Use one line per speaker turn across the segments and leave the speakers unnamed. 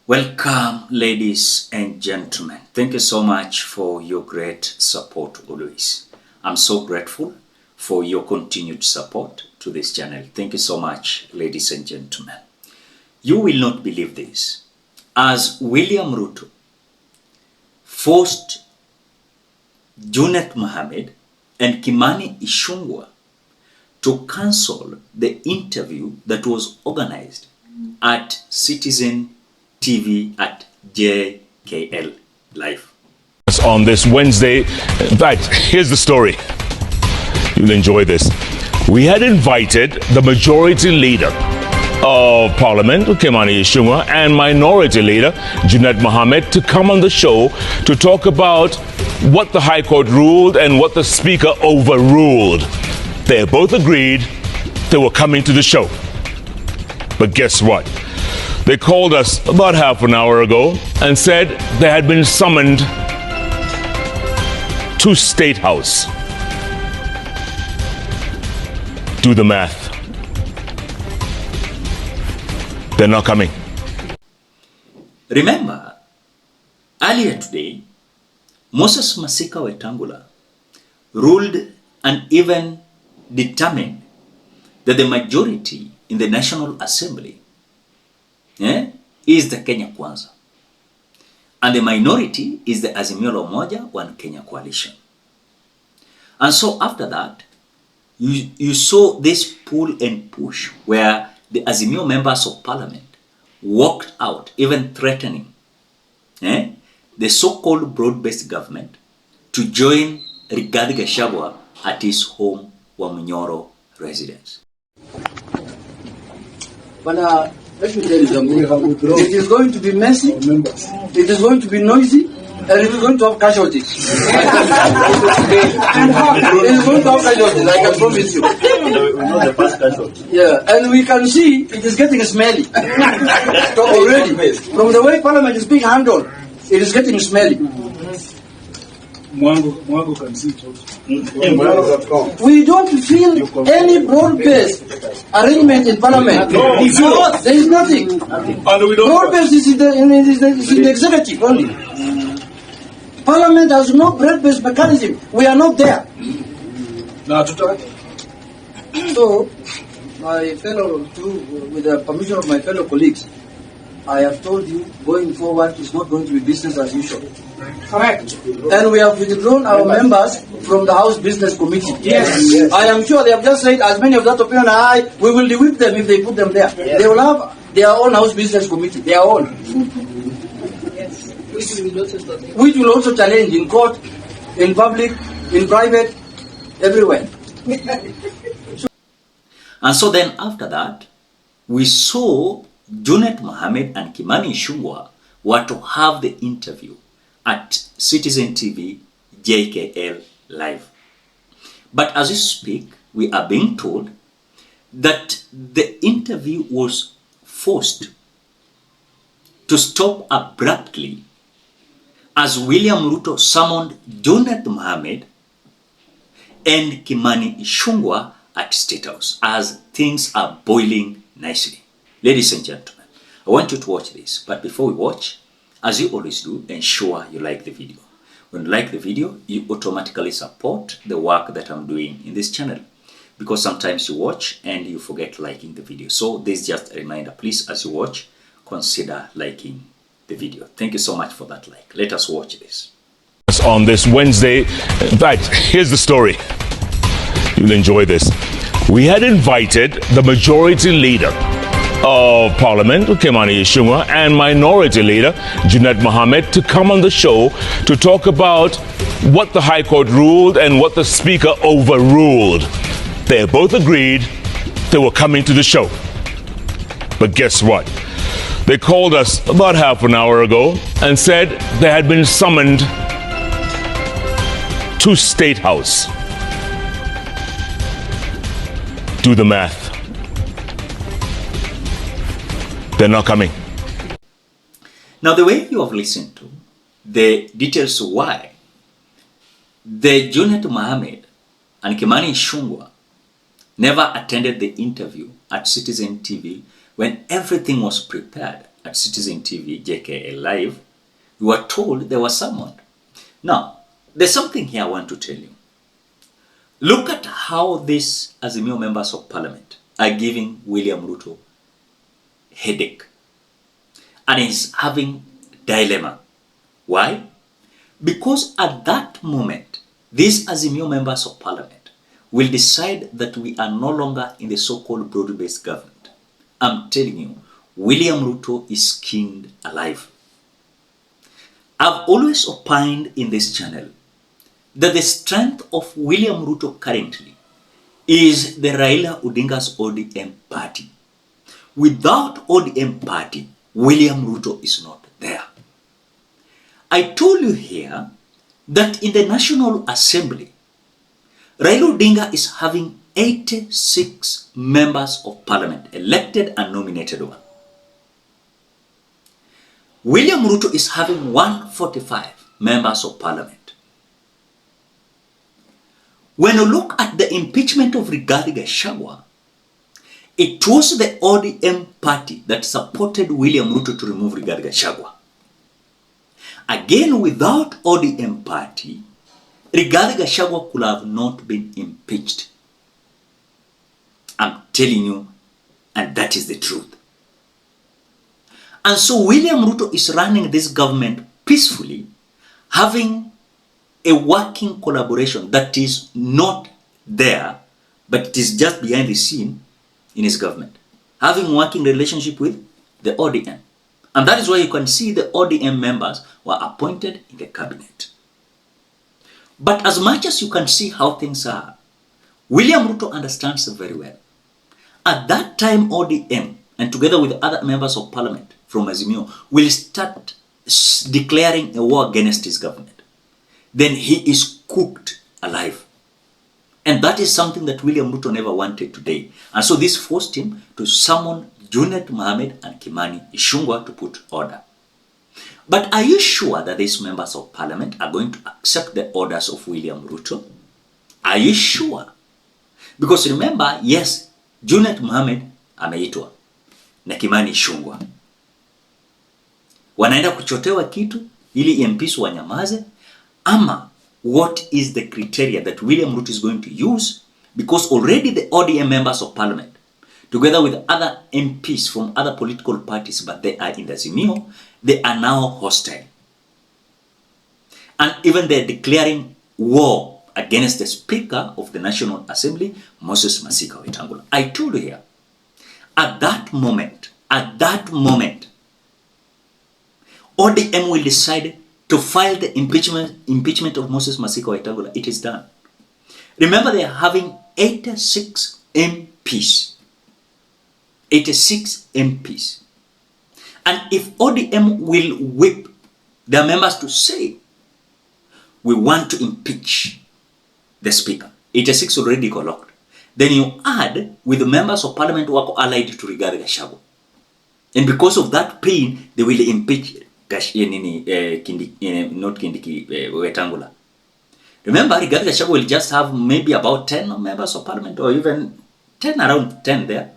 Welcome, ladies and gentlemen. Thank you so much for your great support always. I'm so grateful for your continued support to this channel. Thank you so much, ladies and gentlemen. You will not believe this. As William Ruto forced Junet Mohammed and Kimani.Ichung'wah to cancel the interview that was organized at Citizen TV at JKL Live.
On this Wednesday, in fact, here's the story. You'll enjoy this. We had invited the majority leader of Parliament, Kenya.BONFACE'S and minority leader, Junet Mohammed, to come on the show to talk about what the High Court ruled and what the Speaker overruled. They both agreed they were coming to the show. But guess what? They called us about half an hour ago and said they had been summoned to State House. Do the math. They're not coming.
Remember, earlier today, Moses Masika Wetangula ruled and even determined that the majority in the National Assembly is the Kenya Kwanza, and the minority is the Azimio la Umoja One Kenya coalition. And so after that, you saw this pull and push where the Azimio members of Parliament walked out, even threatening the so-called broad-based government to join Rigathi Gachagua at his home, Wamunyoro residence.
But let me tell you something. It is going to be messy, it is going to be noisy, and it is going to have casualties. It is going to have casualties, I can promise you.
The first casualty.
Yeah, and we can see it is getting smelly. Already, from the way Parliament is being handled, it is getting smelly.
Mwango can see it also.
We don't feel any broad-based arrangement in Parliament.
No.
There is nothing. Broad-based is in the executive only. Parliament has no broad-based mechanism. We are not there. So, my fellow, with the permission of my fellow colleagues, I have told you, going forward, it's not going to be business as usual. Correct. And we have withdrawn our members from the House Business Committee. Yes. I am sure they have just said, as many of that opinion we will deal with them if they put them there. Yes. They will have their own House Business Committee, their own. Yes. Which will also challenge in court, in public, in private, everywhere.
And so then after that, we saw Junet Mohammed and Kimani.Ichung'wah were to have the interview at Citizen TV JKL Live. But as we speak, we are being told that the interview was forced to stop abruptly as William Ruto summoned Junet Mohammed and Kimani.Ichung'wah at State House as things are boiling nicely. Ladies and gentlemen, I want you to watch this, but before we watch, as you always do, ensure you like the video. When you like the video, you automatically support the work that I'm doing in this channel, because sometimes you watch and you forget liking the video. So this is just a reminder, please, as you watch, consider liking the video. Thank you so much for that like. Let us watch this.
On this Wednesday, in fact, here's the story. You'll enjoy this. We had invited the majority leader of Parliament, Kenya.BONFACE'S and minority leader, Junet Mohammed, to come on the show to talk about what the High Court ruled and what the Speaker overruled. They both agreed they were coming to the show. But guess what? They called us about half an hour ago and said they had been summoned to State House. Do the math. They're not coming.
Now, the way you have listened to the details why the Junet Mohammed and Kimani.Ichung'wah never attended the interview at Citizen TV when everything was prepared at Citizen TV, JKL Live, we were told they were summoned. Now, there's something here I want to tell you. Look at how these Azimio members of parliament are giving William Ruto headache. And he's having dilemma. Why? Because at that moment, these Azimio members of parliament will decide that we are no longer in the so-called broad-based government. I'm telling you, William Ruto is skinned alive. I've always opined in this channel that the strength of William Ruto currently is the Raila Odinga's ODM party. Without ODM party, William Ruto is not there. I told you here that in the National Assembly, Raila Odinga is having 86 members of parliament, elected and nominated one. William Ruto is having 145 members of parliament. When you look at the impeachment of Rigathi Gachagua, it was the ODM party that supported William Ruto to remove Rigathi Gachagua. Again, without ODM party, Rigathi Gachagua could have not been impeached. I'm telling you, and that is the truth. And so William Ruto is running this government peacefully, having a working collaboration that is not there, but it is just behind the scene in his government. Having working relationship with the ODM. And that is why you can see the ODM members were appointed in the cabinet. But as much as you can see how things are, William Ruto understands very well. At that time, ODM, and together with other members of parliament from Azimio, will start declaring a war against his government. Then he is cooked alive. And that is something that William Ruto never wanted today. And so this forced him to summon Junet Mohammed and Kimani Ichung'wah to put order. But are you sure that these members of parliament are going to accept the orders of William Ruto? Are you sure? Because remember, yes, Junet Mohammed ameitwa na Kimani Ichung'wah. Wanaenda kuchotewa kitu ili MPs wanyamaze, ama what is the criteria that William Ruto is going to use? Because already the ODM members of parliament, together with other MPs from other political parties, but they are in the Azimio, they are now hostile. And even they're declaring war against the Speaker of the National Assembly, Moses Masika Wetangula. I told you here, at that moment, ODM will decide to file the impeachment of Moses Masika Wetangula. It is done. Remember, they are having 86 MPs. 86 MPs. And if ODM will whip their members to say, we want to impeach the Speaker, 86 already got locked. Then you add with the members of parliament who are allied to Rigathi Gachagua. And because of that pain, they will impeach Wetangula. Remember, Rigathi Gachagua will just have maybe about 10 members of parliament, or even 10, around 10 there,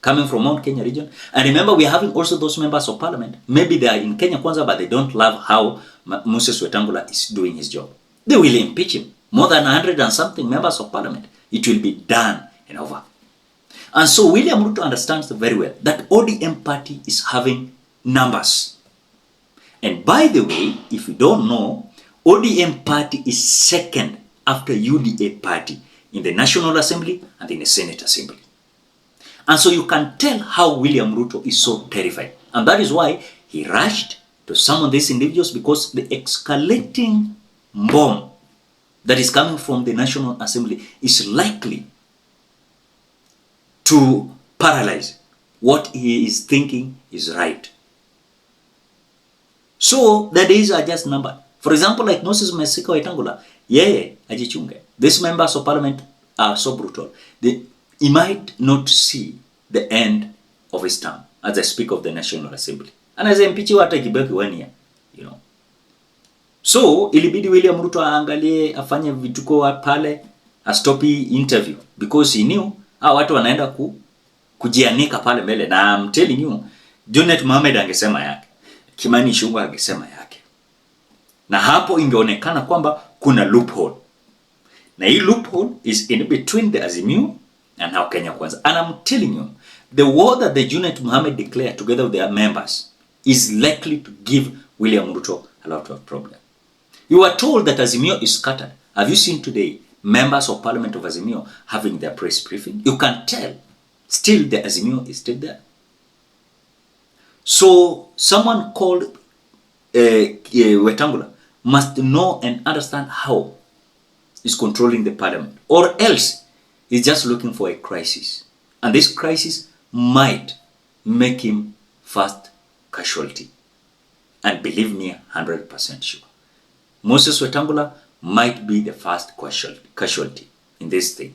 coming from Mount Kenya region. And remember, we are having also those members of parliament. Maybe they are in Kenya Kwanza, but they don't love how Moses Wetangula is doing his job. They will impeach him. More than 100 and something members of parliament. It will be done and over. And so William Ruto understands very well that ODM party is having numbers. And by the way, if you don't know, ODM party is second after UDA party in the National Assembly and in the Senate Assembly. And so you can tell how William Ruto is so terrified. And that is why he rushed to summon these individuals, because the escalating bomb that is coming from the National Assembly is likely to paralyze what he is thinking is right. So the days are just numbered. For example, like Moses Masika Wetangula, ajichunge. These members of parliament are so brutal. He might not see the end of his term as a Speaker of the National Assembly. And as impeach hata Kibaki 1 year, you know. So ilibidi William Ruto aangalie, afanye vituko pale, a stoppy interview, because he knew watu wanaenda kujianika pale mbele, na I'm telling you, Junet Mohamed angesema yake, Kimani Ichung'wah angesema yake, na hapo ingeonekana kwamba kuna loophole, na hii loophole is in between the Azimio and how Kenya Kwanza. And I'm telling you, the war that the Junet Mohamed declared together with their members is likely to give William Ruto a lot of problem. You are told that Azimio is scattered. Have you seen today members of Parliament of Azimio having their press briefing? You can tell still the Azimio is still there. So someone called Wetangula must know and understand how he's controlling the parliament, or else he's just looking for a crisis, and this crisis might make him first casualty. And believe me, 100% sure, Moses Wetangula might be the first casualty in this thing.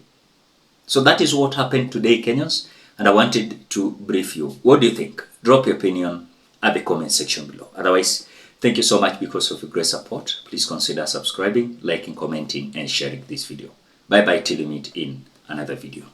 So that is what happened today, Kenyans, and I wanted to brief you. What do you think? Drop your opinion at the comment section below. Otherwise, thank you so much because of your great support. Please consider subscribing, liking, commenting, and sharing this video. Bye bye till we meet in another video.